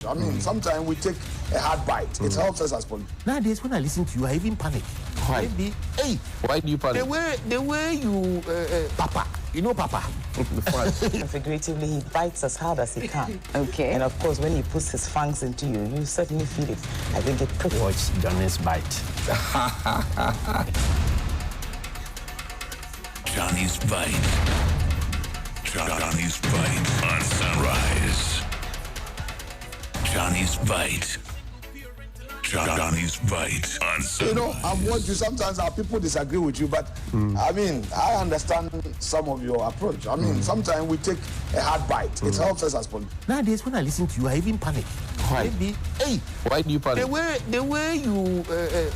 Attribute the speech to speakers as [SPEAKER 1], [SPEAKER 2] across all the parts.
[SPEAKER 1] I mean, sometimes we take a hard bite. It helps us as politicians.
[SPEAKER 2] Nowadays, when I listen to you, I even panic.
[SPEAKER 3] Why?
[SPEAKER 2] Maybe, hey,
[SPEAKER 3] Why do you panic?
[SPEAKER 2] the way you, Papa, you know Papa.
[SPEAKER 4] Figuratively, he bites as hard as he can.
[SPEAKER 5] Okay.
[SPEAKER 4] And of course, when he puts his fangs into you, you certainly feel it. I think it pricks.
[SPEAKER 2] Watch Johnny's bite.
[SPEAKER 6] Johnny's Bite. Johnny's Bite on Sunrise. Johnny's Bite. Johnny's Bite on Sunrise.
[SPEAKER 1] You know, I've watched you. Sometimes our people disagree with you, but I mean, I understand some of your approach. I mean, sometimes we take a hard bite. It helps us as politicians.
[SPEAKER 2] Nowadays, when I listen to you, I even panic.
[SPEAKER 3] Why?
[SPEAKER 2] Maybe, hey,
[SPEAKER 3] Why do you panic?
[SPEAKER 2] the way you,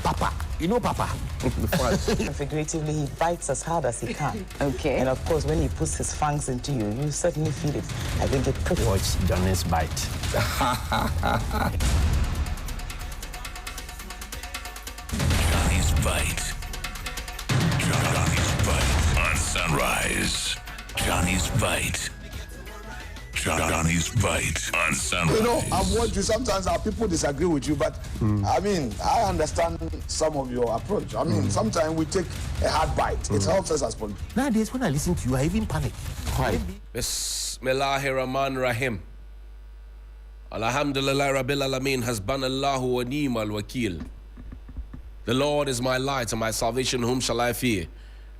[SPEAKER 2] Papa, you know Papa.
[SPEAKER 4] Figuratively, he bites as hard as he can.
[SPEAKER 5] Okay.
[SPEAKER 4] And of course, when he puts his fangs into you, you certainly feel it. I think it pricks.
[SPEAKER 2] Watch Johnny's bite.
[SPEAKER 6] Johnny's Bite. Johnny's Bite on Sunrise. Johnny's Bite. Johnny's Bite on Sunrise.
[SPEAKER 1] You know, I've watched you. Sometimes our people disagree with you, but I mean, I understand some of your approach. I mean, sometimes we take a hard bite. It helps us as politicians.
[SPEAKER 2] Nowadays, when I listen to you, I even panic.
[SPEAKER 3] Why?
[SPEAKER 7] Bismillahirrahmanirrahim. Alhamdulillah Rabbil Alameen, Hasbanallahu wa ni'mal wakil. The Lord is my light and my salvation, whom shall I fear?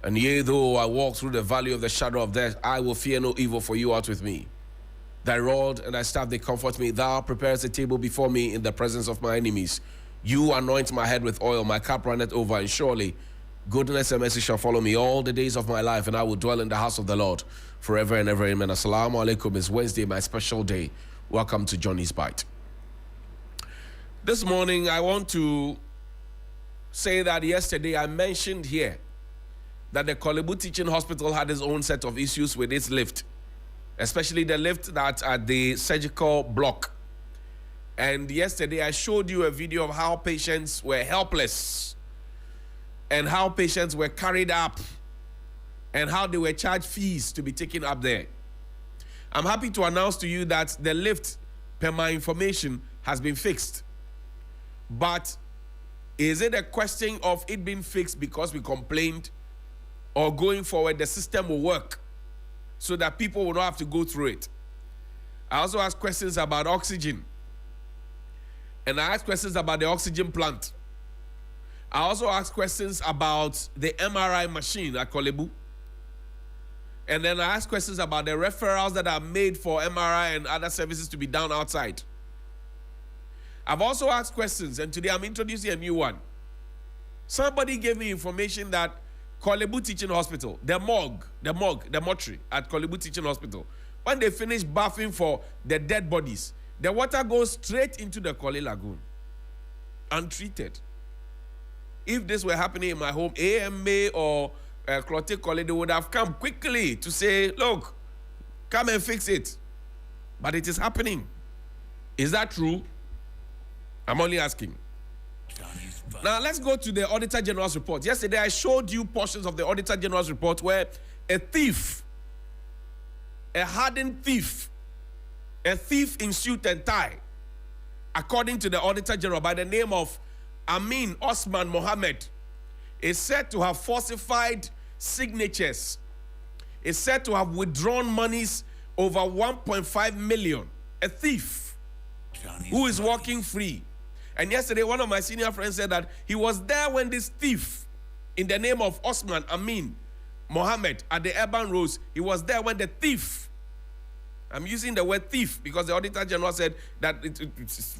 [SPEAKER 7] And yea, though I walk through the valley of the shadow of death, I will fear no evil, for you art with me. Thy rod and thy staff, they comfort me. Thou preparest a table before me in the presence of my enemies. You anoint my head with oil, my cup runneth over, and surely goodness and mercy shall follow me all the days of my life, and I will dwell in the house of the Lord forever and ever. Amen. Assalamu alaikum. It's Wednesday, my special day. Welcome to Johnny's Bite. This morning, I want to say that yesterday I mentioned here that the Korle Bu Teaching Hospital had its own set of issues with its lift, especially the lift that's at the surgical block. And yesterday I showed you a video of how patients were helpless and how patients were carried up and how they were charged fees to be taken up there. I'm happy to announce to you that the lift, per my information, has been fixed. But is it a question of it being fixed because we complained, or going forward the system will work so that people will not have to go through it? I also asked questions about oxygen. And I asked questions about the oxygen plant. I also asked questions about the MRI machine at Korle Bu. And then I asked questions about the referrals that are made for MRI and other services to be done outside. I've also asked questions, and today I'm introducing a new one. Somebody gave me information that Korle Bu Teaching Hospital, the mortuary at Korle Bu Teaching Hospital, when they finish bathing for the dead bodies, the water goes straight into the Korle Lagoon, untreated. If this were happening in my home, AMA or Clotte Korle, they would have come quickly to say, look, come and fix it. But it is happening. Is that true? I'm only asking. Now, let's go to the Auditor General's report. Yesterday, I showed you portions of the Auditor General's report where a thief, a hardened thief, a thief in suit and tie, according to the Auditor General, by the name of Amin Osman Mohammed, is said to have falsified signatures, is said to have withdrawn monies over 1.5 million. A thief who is walking free. And yesterday, one of my senior friends said that he was there when this thief, in the name of Osman Amin Mohammed at the Urban Roads, he was there when the thief, I'm using the word thief because the Auditor General said that it's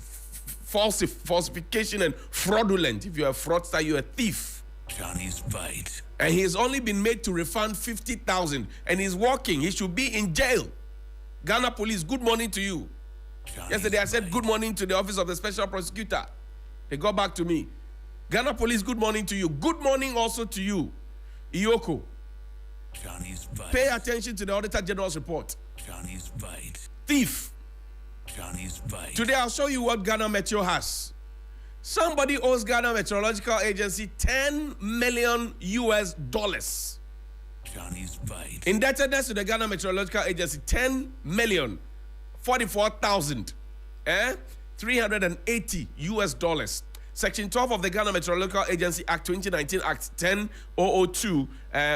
[SPEAKER 7] falsification and fraudulent. If you're a fraudster, you're a thief.
[SPEAKER 6] Johnny's Bite.
[SPEAKER 7] And he's only been made to refund 50,000 and he's walking. He should be in jail. Ghana Police, good morning to you. Yesterday I said good morning to the Office of the Special Prosecutor. They got back to me. Ghana Police, good morning to you. Good morning also to you, Iyoko.
[SPEAKER 6] Johnny's Bite.
[SPEAKER 7] Pay attention to the Auditor General's report.
[SPEAKER 6] Johnny's Bite.
[SPEAKER 7] Thief.
[SPEAKER 6] Johnny's Bite.
[SPEAKER 7] Today I'll show you what Ghana Metro has. Somebody owes Ghana Meteorological Agency $10 million.
[SPEAKER 6] Johnny's Bite.
[SPEAKER 7] Indebtedness to the Ghana Meteorological Agency, 10 million 44,000. 380 US dollars. Section 12 of the Ghana Meteorological Agency Act 2019, Act 10002,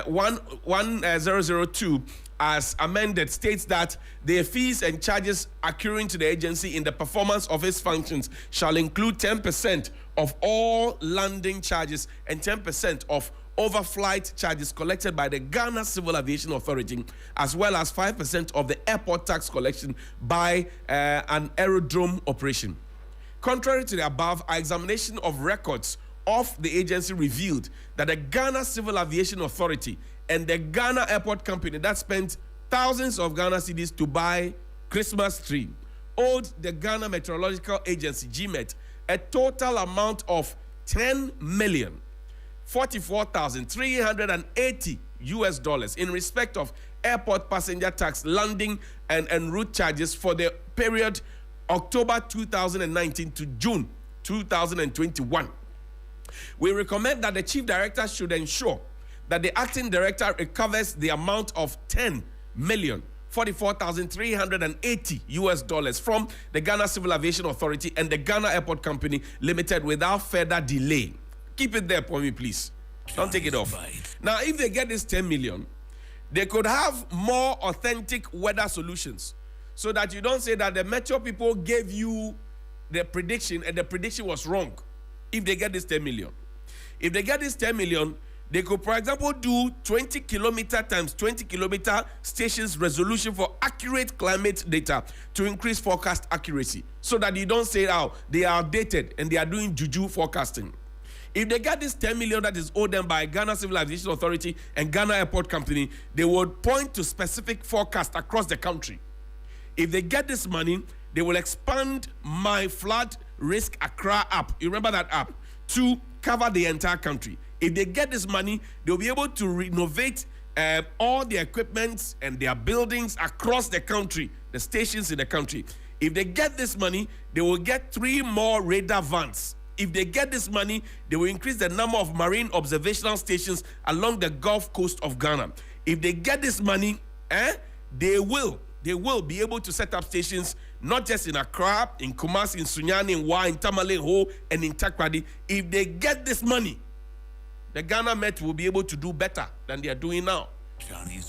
[SPEAKER 7] 1002, as amended, states that the fees and charges accruing to the agency in the performance of its functions shall include 10% of all landing charges and 10% of overflight charges collected by the Ghana Civil Aviation Authority, as well as 5% of the airport tax collection by an aerodrome operation. Contrary to the above, our examination of records of the agency revealed that the Ghana Civil Aviation Authority and the Ghana Airport Company that spent thousands of Ghana cedis to buy Christmas tree owed the Ghana Meteorological Agency, GMET, a total amount of 10,044,380 US dollars in respect of airport passenger tax, landing and route charges for the period October 2019 to June 2021. We recommend that the Chief Director should ensure that the Acting Director recovers the amount of 10,044,380 US dollars from the Ghana Civil Aviation Authority and the Ghana Airport Company Limited without further delay. Keep it there for me, please. Don't take it off. Now, if they get this 10 million, they could have more authentic weather solutions, so that you don't say that the meteo people gave you the prediction and the prediction was wrong. If they get this 10 million. If they get this 10 million, they could, for example, do 20 kilometer times 20 kilometer stations resolution for accurate climate data to increase forecast accuracy, so that you don't say, oh, they are outdated and they are doing juju forecasting. If they get this 10 million that is owed them by Ghana Civil Aviation Authority and Ghana Airport Company, they would point to specific forecasts across the country. If they get this money, they will expand My Flood Risk Accra app. You remember that app? To cover the entire country. If they get this money, they'll be able to renovate all the equipment and their buildings across the country, the stations in the country. If they get this money, they will get 3 more radar vans. If they get this money, they will increase the number of marine observational stations along the Gulf Coast of Ghana. If they get this money, they will be able to set up stations not just in Accra, in Kumasi, in Sunyani, in Wa, in Tamale, Ho, and in Takrady. If they get this money, the Ghana Met will be able to do better than they are doing now.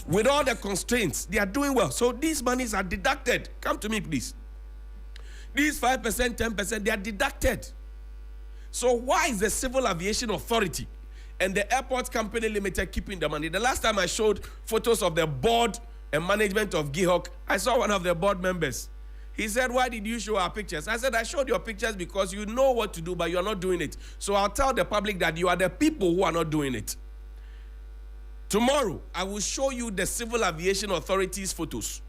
[SPEAKER 7] With all the constraints, they are doing well. So these monies are deducted. Come to me, please. These 5%, 10%, they are deducted. So why is the Civil Aviation Authority and the Airport Company Limited keeping the money? The last time I showed photos of the board and management of GIHOC, I saw one of the board members. He said, why did you show our pictures? I said, I showed your pictures because you know what to do, but you're not doing it. So I'll tell the public that you are the people who are not doing it. Tomorrow, I will show you the Civil Aviation Authority's photos.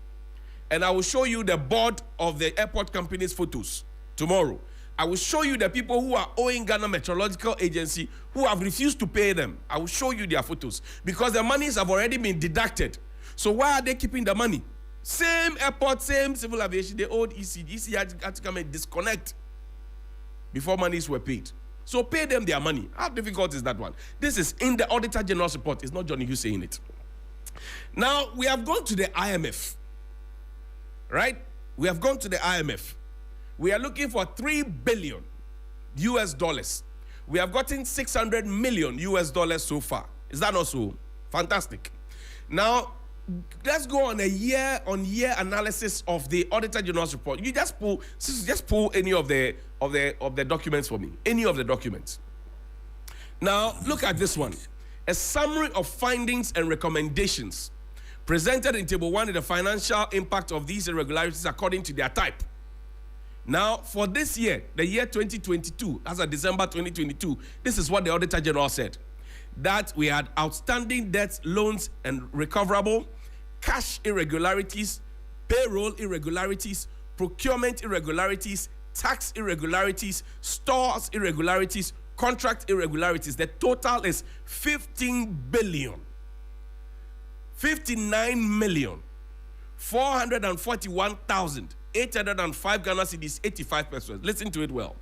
[SPEAKER 7] And I will show you the board of the airport company's photos. Tomorrow, I will show you the people who are owing Ghana Meteorological Agency who have refused to pay them. I will show you their photos because the monies have already been deducted. So why are they keeping the money? Same airport, same civil aviation, they owed EC. EC had to come and disconnect before monies were paid. So pay them their money. How difficult is that one? This is in the Auditor General's report. It's not Johnny Hughes saying it. Now, we have gone to the IMF. Right? We have gone to the IMF. We are looking for 3 billion US dollars. We have gotten 600 million US dollars so far. Is that not so? Fantastic. Now, let's go on a year-on-year analysis of the Auditor General's report. You just pull any of the documents for me. Any of the documents. Now, look at this one. A summary of findings and recommendations presented in Table 1 is the financial impact of these irregularities according to their type. Now, for this year, the year 2022, as of December 2022, this is what the Auditor General said. That we had outstanding debts, loans, and recoverable, cash irregularities, payroll irregularities, procurement irregularities, tax irregularities, stores irregularities, contract irregularities. The total is 59,441,805 Ghana cedis, 85 pesos. Listen to it well.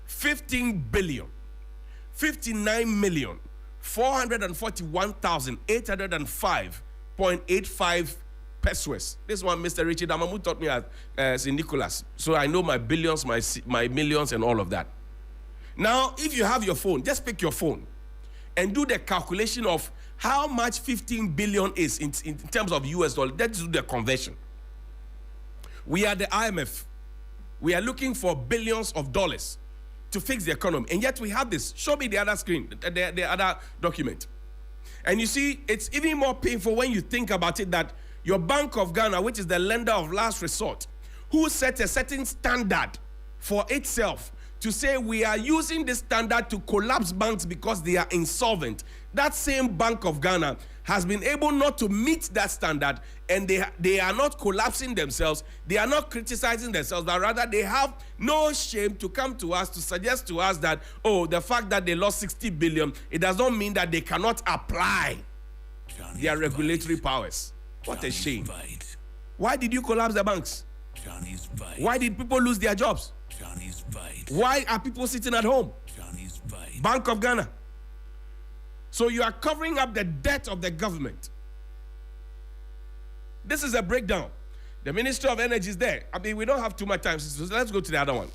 [SPEAKER 7] 15,059,441,805.85 Persuas. This one, Mr. Richard Amamu taught me as in Nicholas. So I know my billions, my millions, and all of that. Now, if you have your phone, just pick your phone and do the calculation of how much 15 billion is in terms of US dollars. Let's do the conversion. We are the IMF. We are looking for billions of dollars to fix the economy. And yet we have this. Show me the other screen, the other document. And you see, it's even more painful when you think about it that your Bank of Ghana, which is the lender of last resort, who set a certain standard for itself to say we are using this standard to collapse banks because they are insolvent. That same Bank of Ghana has been able not to meet that standard, and they are not collapsing themselves. They are not criticizing themselves, but rather they have no shame to come to us to suggest to us that, oh, the fact that they lost 60 billion, it does not mean that they cannot apply their regulatory powers. What a shame. Why did you collapse the banks? Why did people lose their jobs? Why are people sitting at home? Bank of Ghana. So you are covering up the debt of the government. This is a breakdown. The Ministry of Energy is there. I mean, we don't have too much time, so let's go to the other one.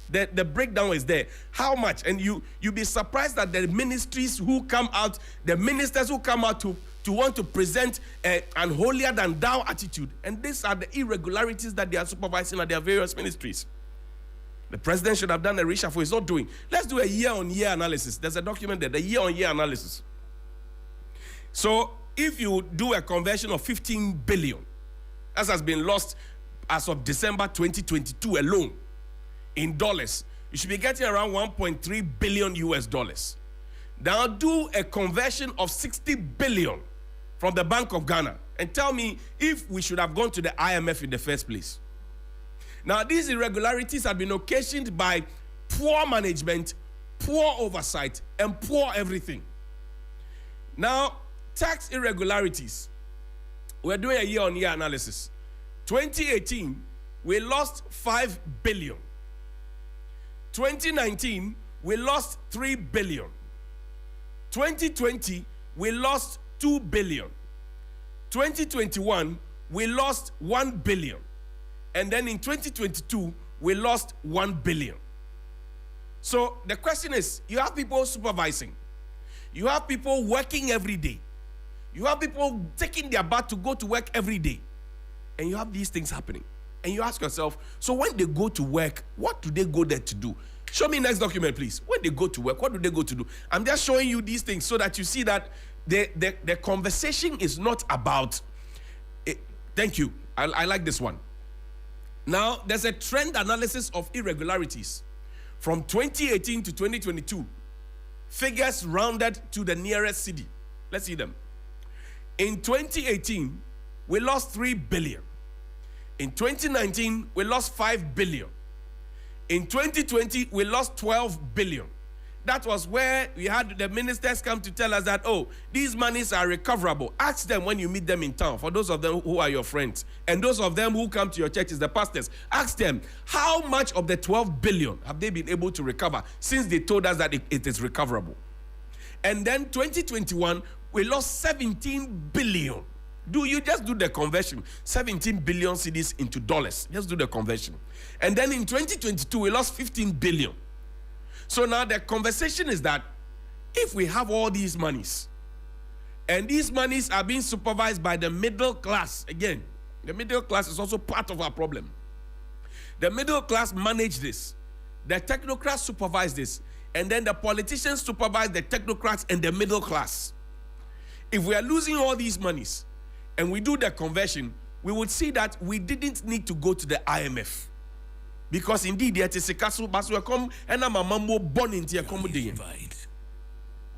[SPEAKER 7] The breakdown is there. How much? And you'll be surprised that the ministries who come out, the ministers who come out to want to present an holier than thou attitude. And these are the irregularities that they are supervising at their various ministries. The president should have done a reshuffle. He's not doing. Let's do a year-on-year analysis. There's a document there, the year-on-year analysis. So if you do a conversion of 15 billion, as has been lost as of December 2022 alone, in dollars, you should be getting around 1.3 billion US dollars. Now do a conversion of 60 billion from the Bank of Ghana and tell me if we should have gone to the IMF in the first place. Now, these irregularities have been occasioned by poor management, poor oversight, and poor everything. Now, tax irregularities. We're doing a year-on-year analysis. 2018, we lost 5 billion. 2019, we lost 3 billion. 2020, we lost 2 billion. 2021, we lost 1 billion. And then in 2022, we lost 1 billion. So the question is, you have people supervising. You have people working every day. You have people taking their butt to go to work every day. And you have these things happening. And you ask yourself, so when they go to work, what do they go there to do? Show me next document, please. When they go to work, what do they go to do? I'm just showing you these things so that you see that the conversation is not about it. Thank you. I like this one. Now, there's a trend analysis of irregularities from 2018 to 2022. Figures rounded to the nearest city. Let's see them. In 2018, we lost 3 billion. In 2019, we lost 5 billion. In 2020, we lost 12 billion. That was where we had the ministers come to tell us that, oh, these monies are recoverable. Ask them when you meet them in town, for those of them who are your friends. And those of them who come to your churches, the pastors, ask them, how much of the 12 billion have they been able to recover since they told us that it is recoverable? And then 2021, we lost 17 billion. Do you just do the conversion? 17 billion cedis into dollars. Just do the conversion. And then in 2022, we lost 15 billion. So now the conversation is that if we have all these monies, and these monies are being supervised by the middle class, again, the middle class is also part of our problem. The middle class manage this. The technocrats supervise this. And then the politicians supervise the technocrats and the middle class. If we are losing all these monies and we do the conversion, we would see that we didn't need to go to the IMF. Because indeed, yet is a castle, but we come and I'm a mambo born into a comedy.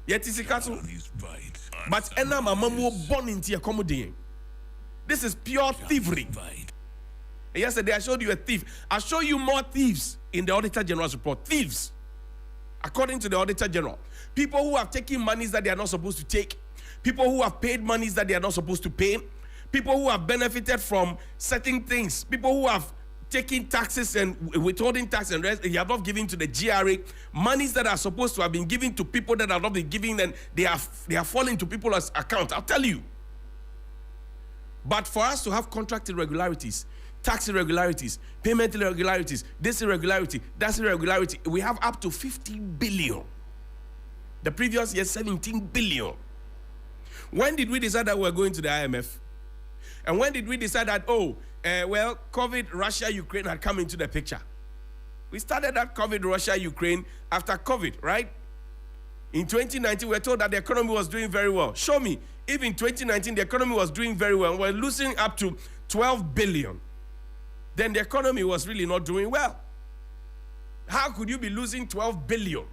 [SPEAKER 7] Yet is a castle, but and I'm a mambo born into a comedy. This is pure thievery. Yesterday, I showed you a thief. I'll show you more thieves in the Auditor General's report. Thieves. According to the Auditor General, people who have taken monies that they are not supposed to take, people who have paid monies that they are not supposed to pay, people who have benefited from certain things, people who have taking taxes and withholding tax and rest, you are not giving to the GRA, monies that are supposed to have been given to people that are not been giving, and they are falling to people's account. I'll tell you. But for us to have contract irregularities, tax irregularities, payment irregularities, this irregularity, that irregularity, we have up to 50 billion. The previous year, 17 billion. When did we decide that we were going to the IMF? And when did we decide that, COVID, Russia, Ukraine had come into the picture? We started that COVID, Russia, Ukraine after COVID, right? In 2019, we were told that the economy was doing very well. Show me, if in 2019 the economy was doing very well, we're losing up to 12 billion, then the economy was really not doing well. How could you be losing 12 billion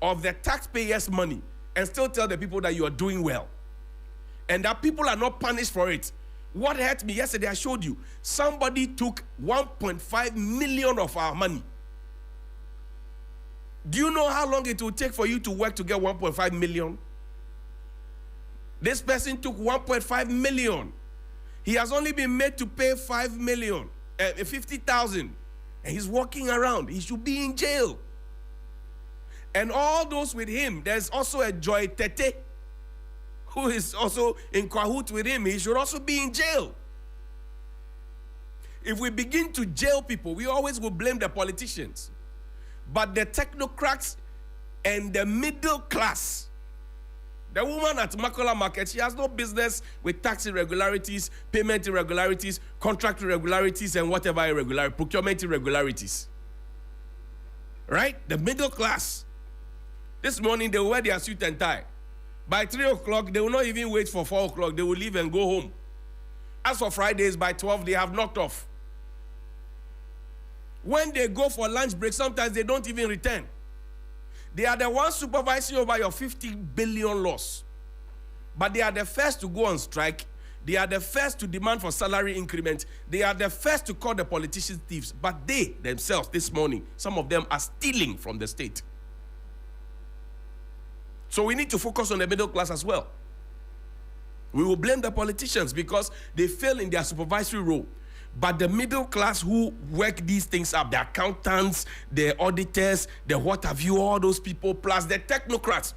[SPEAKER 7] of the taxpayers' money and still tell the people that you are doing well? And that people are not punished for it. What hurt me yesterday, I showed you. Somebody took 1.5 million of our money. Do you know how long it will take for you to work to get 1.5 million? This person took 1.5 million. He has only been made to pay 5 million, 50,000. And he's walking around. He should be in jail. And all those with him, there's also a Joy Tete, who is also in cahoot with him. He should also be in jail. If we begin to jail people, we always will blame the politicians. But the technocrats and the middle class, the woman at Makola Market, she has no business with tax irregularities, payment irregularities, contract irregularities, and whatever irregularity, procurement irregularities. Right? The middle class. This morning, they will wear their suit and tie. By 3 o'clock, they will not even wait for 4 o'clock. They will leave and go home. As for Fridays, by 12, they have knocked off. When they go for lunch break, sometimes they don't even return. They are the ones supervising over your 50 billion loss. But they are the first to go on strike. They are the first to demand for salary increment. They are the first to call the politicians thieves. But they themselves, this morning, some of them are stealing from the state. So we need to focus on the middle class as well. We will blame the politicians because they fail in their supervisory role. But the middle class who work these things up, the accountants, the auditors, the what have you, all those people, plus the technocrats.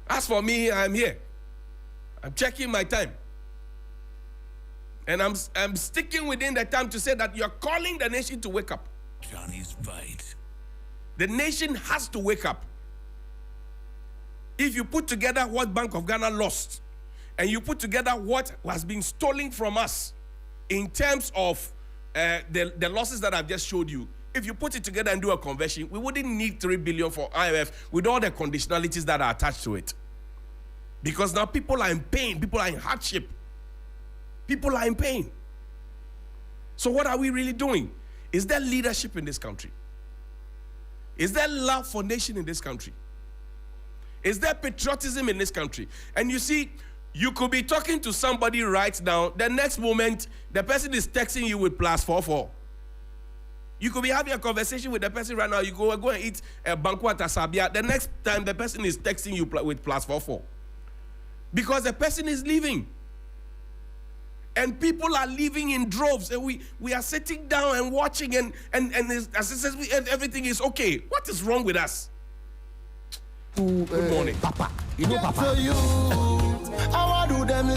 [SPEAKER 7] As for me, I'm here. I'm checking my time. And I'm sticking within the time to say that you're calling the nation to wake up.
[SPEAKER 6] Johnny's Bite.
[SPEAKER 7] The nation has to wake up. If you put together what Bank of Ghana lost, and you put together what has been stolen from us in terms of the losses that I've just showed you, if you put it together and do a conversion, we wouldn't need 3 billion for IMF with all the conditionalities that are attached to it. Because now people are in pain, people are in hardship. People are in pain. So what are we really doing? Is there leadership in this country? Is there love for nation in this country? Is there patriotism in this country? And you see, you could be talking to somebody right now, the next moment, the person is texting you with +44. You could be having a conversation with the person right now, you go and eat a banku at Asabia, the next time the person is texting you with +44. Because the person is leaving. And people are leaving in droves, and we are sitting down and watching, and as it says, everything is okay. What is wrong with us?
[SPEAKER 2] Good
[SPEAKER 7] morning.
[SPEAKER 2] Papa. You know, Papa.